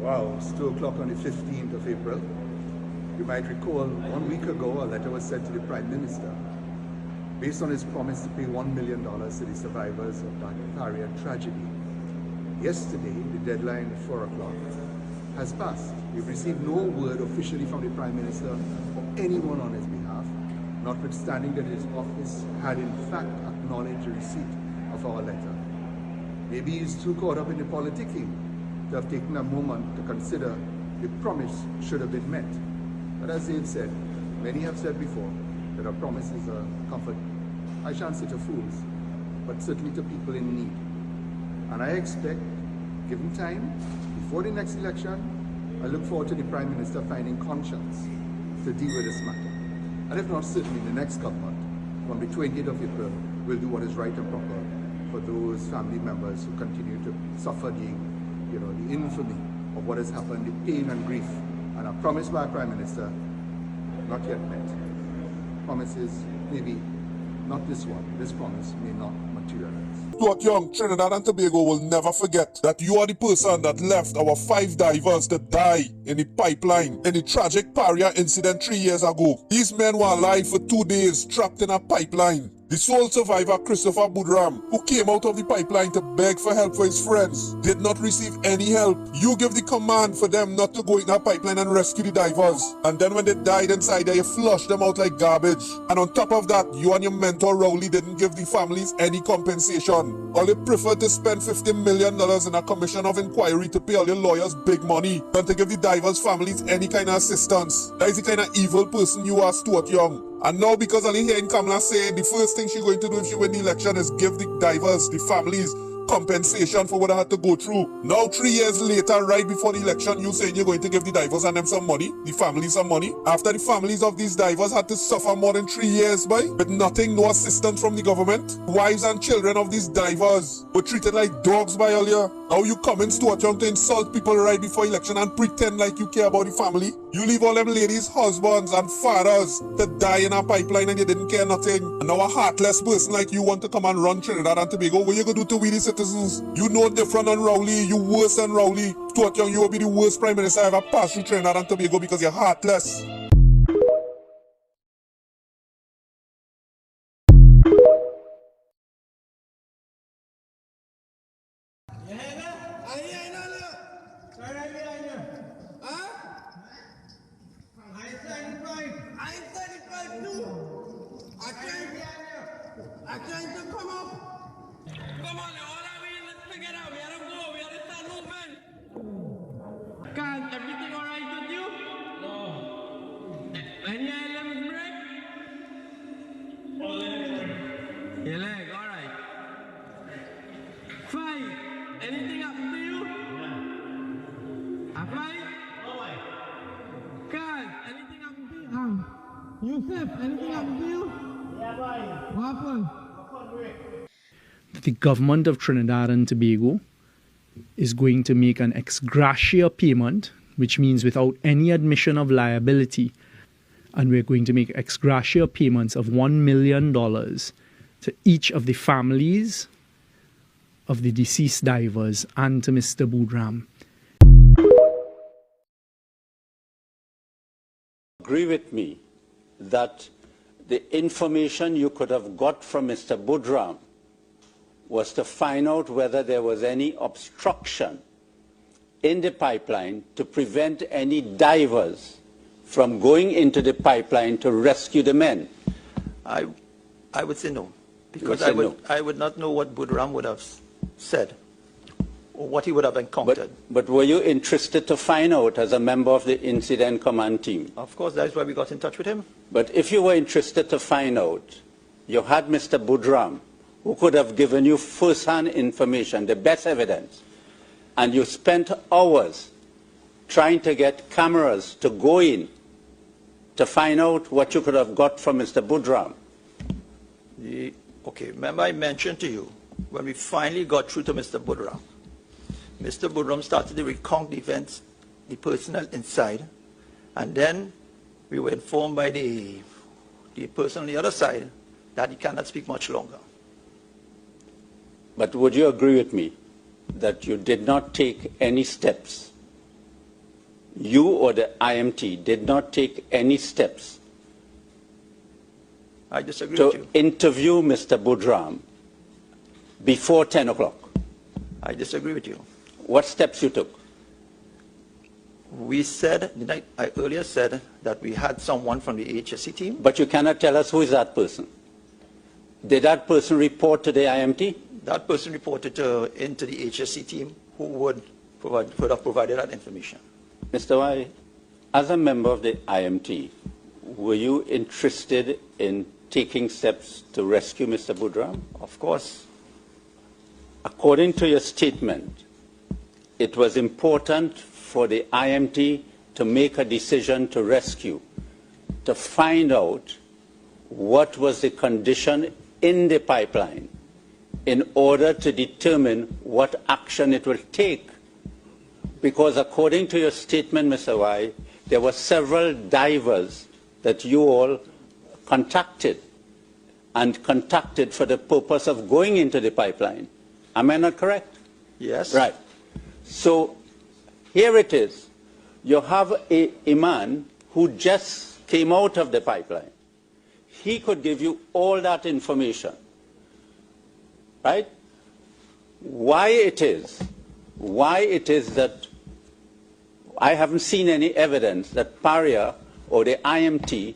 Wow, it's 2 o'clock on the 15th of April. You might recall 1 week ago a letter was sent to the Prime Minister based on his promise to pay $1 million to the survivors of that Paria tragedy. Yesterday, the deadline at 4 o'clock has passed. We've received no word officially from the Prime Minister or anyone on his behalf, notwithstanding that his office had in fact acknowledged the receipt of our letter. Maybe he's too caught up in the politicking to have taken a moment to consider the promise should have been met. But as they've said, many have said before, that a promise is a comfort, I shan't say to fools, but certainly to people in need. And I expect, given time, before the next election, I look forward to the Prime Minister finding conscience to deal with this matter. And if not, certainly the next government, from the 20th of April, will do what is right and proper for those family members who continue to suffer the infamy of what has happened, the pain and grief, and a promise by a Prime Minister not yet met. Promises, maybe not this one. This promise may not materialize. Stuart Young, Trinidad and Tobago will never forget that you are the person that left our 5 divers to die in the pipeline in the tragic Paria incident 3 years ago. These men were alive for 2 days trapped in a pipeline. The sole survivor, Christopher Boudram, who came out of the pipeline to beg for help for his friends, did not receive any help. You gave the command for them not to go in that pipeline and rescue the divers. And then when they died inside there, you flushed them out like garbage. And on top of that, you and your mentor, Rowley, didn't give the families any compensation. Or they preferred to spend $50 million in a commission of inquiry to pay all your lawyers big money than to give the divers' families any kind of assistance. That is the kind of evil person you are, Stuart Young. And now, because only hearing Kamala say the first thing she's going to do if she win the election is give the divers, the families, compensation for what I had to go through. Now 3 years later, right before the election, you saying you're going to give the divers and them some money, the families some money, after the families of these divers had to suffer more than 3 years with nothing, no assistance from the government. Wives and children of these divers were treated like dogs by earlier. Now you come in, Stuart Young, to insult people right before election and pretend like you care about the family. You leave all them ladies' husbands and fathers to die in a pipeline and you didn't care nothing. And now a heartless person like you want to come and run Trinidad and Tobago. What you gonna do to we the citizens? You know different than Rowley. You worse than Rowley. Stuart Young, you will be the worst Prime Minister I ever passed through Trinidad and Tobago because you're heartless. I'm trying to come up. Come on, all I mean, let's figure it out. We gotta go. We gotta start moving. Can't everything alright with you? No. Any limbs break? Your leg, alright. Fight. Anything happen to you? Yeah. A fight? No way. Can't. Anything happen to you? Yusuf, anything happen to you? Yeah, boy. What happened? The government of Trinidad and Tobago is going to make an ex gratia payment, which means without any admission of liability. And we're going to make ex gratia payments of $1 million to each of the families of the deceased divers and to Mr. Boudram. Agree with me that the information you could have got from Mr. Boudram was to find out whether there was any obstruction in the pipeline to prevent any divers from going into the pipeline to rescue the men. I would say no, because I would not know what Boudram would have said or what he would have encountered. But were you interested to find out as a member of the incident command team? Of course, that's why we got in touch with him. But if you were interested to find out, you had Mr. Boudram, who could have given you first-hand information, the best evidence, and you spent hours trying to get cameras to go in to find out what you could have got from Mr. Boudram. Okay, remember I mentioned to you, when we finally got through to Mr. Boudram started to recount the events, the personnel inside, and then we were informed by the person on the other side that he cannot speak much longer. But would you agree with me that you did not take any steps you or the IMT did not take any steps I disagree with to you. interview Mr. Budram before 10 o'clock? I disagree with you. What steps you took? We said, I earlier said that we had someone from the HSC team. But you cannot tell us who is that person. Did that person report to the IMT? That person reported into the HSC team who would have provided that information. Mr. Y, as a member of the IMT, were you interested in taking steps to rescue Mr. Budram? Of course. According to your statement, it was important for the IMT to make a decision to rescue, to find out what was the condition in the pipeline in order to determine what action it will take. Because according to your statement, Mr. Y, there were several divers that you all contacted for the purpose of going into the pipeline. Am I not correct? Yes. Right. So here it is. You have a man who just came out of the pipeline. He could give you all that information. Right? Why it is that I haven't seen any evidence that Paria or the IMT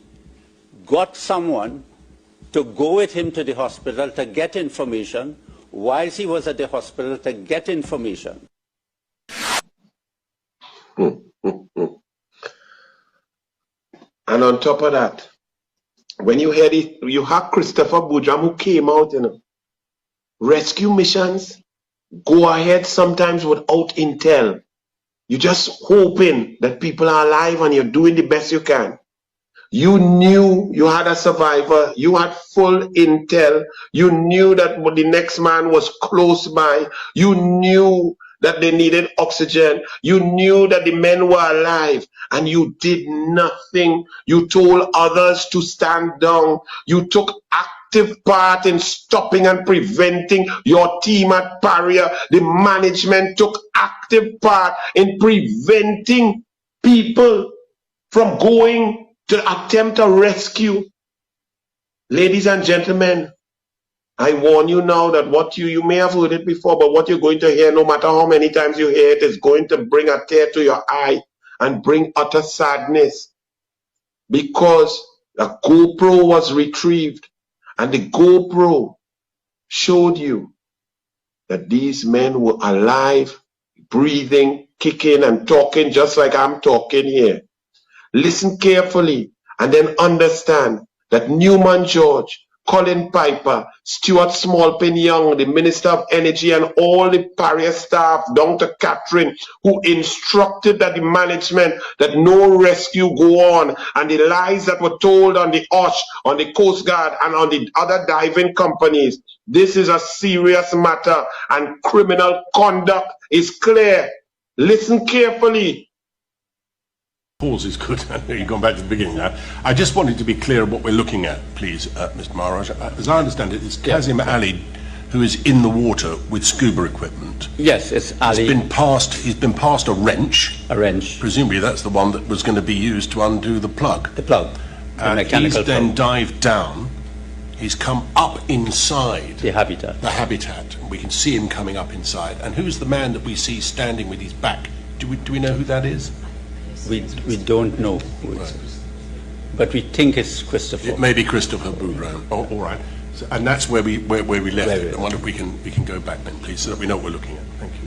got someone to go with him to the hospital to get information whilst he was at the hospital to get information. And on top of that, when you hear it, you have Christopher Budram who came out, rescue missions go ahead sometimes without intel. You're just hoping that people are alive and you're doing the best you can. You knew you had a survivor. You had full intel. You knew that the next man was close by. You knew that they needed oxygen. You knew that the men were alive, and you did nothing. You told others to stand down. You took active part in stopping and preventing. Your team at Paria, the management took active part in preventing people from going to attempt a rescue. Ladies and gentlemen, I warn you now that what you may have heard it before, but what you're going to hear, no matter how many times you hear it, is going to bring a tear to your eye and bring utter sadness, because a GoPro was retrieved, and the GoPro showed you that these men were alive, breathing, kicking and talking just like I'm talking here. Listen carefully and then understand that Newman George, Colin Piper, Stuart Smallpin Young, the Minister of Energy, and all the Paria staff down to Catherine, who instructed that the management that no rescue go on, and the lies that were told on the OSH, on the Coast Guard, and on the other diving companies. This is a serious matter, and criminal conduct is clear. Listen carefully. Pause is good. You've gone back to the beginning now. I just wanted to be clear on what we're looking at, please, Mr. Maharaj. As I understand it, it's Kazim Ali who is in the water with scuba equipment. Yes, it's Ali. He's been passed a wrench. A wrench. Presumably that's the one that was going to be used to undo the plug. The plug. The mechanical he's then plug. dived down. He's come up inside The habitat. the habitat. We can see him coming up inside. And who's the man that we see standing with his back? Do we know who that is? We don't know who it is. But we think it's Christopher. It may be Christopher Budram. Oh, all right. So, and that's where we left it. I wonder if we can go back then, please, so that we know what we're looking at. Thank you.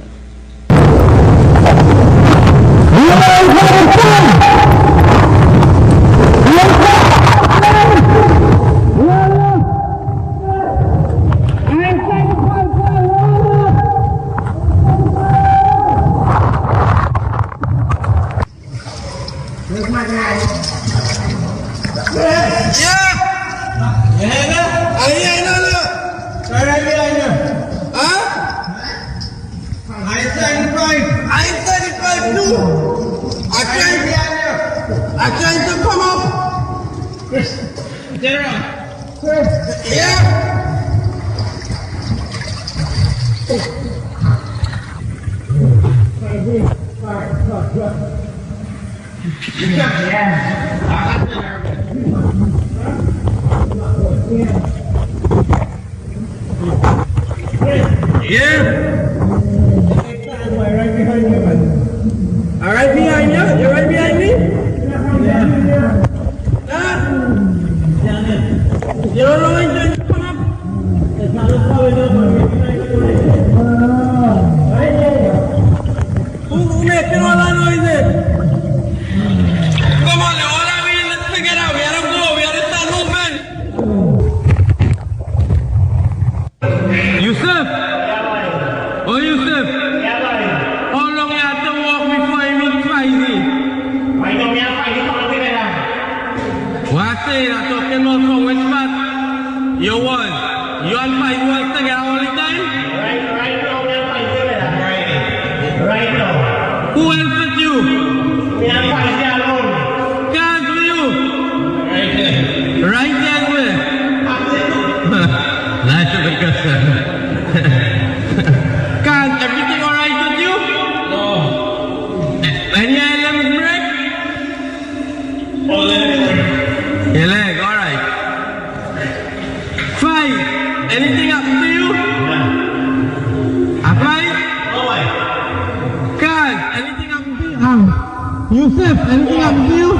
Right behind you? You're right behind me? You don't know when to come up? Who making all that noise? Come on, all that we let's figure it out. We gotta go. We gotta start moving. Yusuf? Oh, Yusuf? How long you have to walk before you meet Feisty? What I say? I'm talking about from which part? You won. You and Feisty was together all the time? Right now. Who else with you? Me and Feisty alone. Can't with you? Right there where? That's a good question. Can't everything alright with you? No. Any limbs break? Your leg, alright. Fight. Anything happen to you? A fight? Can't. Anything happen to you? Yusuf, anything happen to you?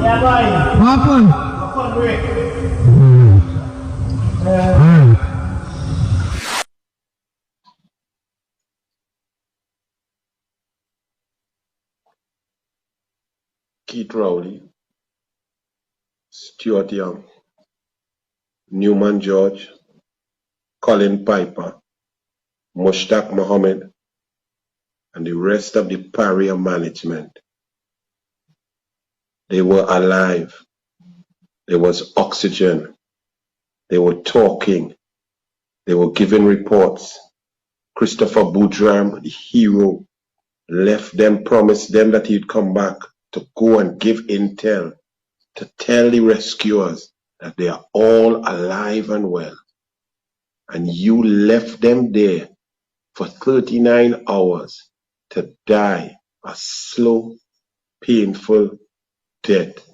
Yeah, boy. What happened? Break. Keith Rowley, Stuart Young, Newman George, Colin Piper, Mushtaq Mohammed, and the rest of the Paria management. They were alive. There was oxygen. They were talking. They were giving reports. Christopher Boudram, the hero, left them, promised them that he'd come back to go and give intel, to tell the rescuers that they are all alive and well. And you left them there for 39 hours to die a slow, painful death.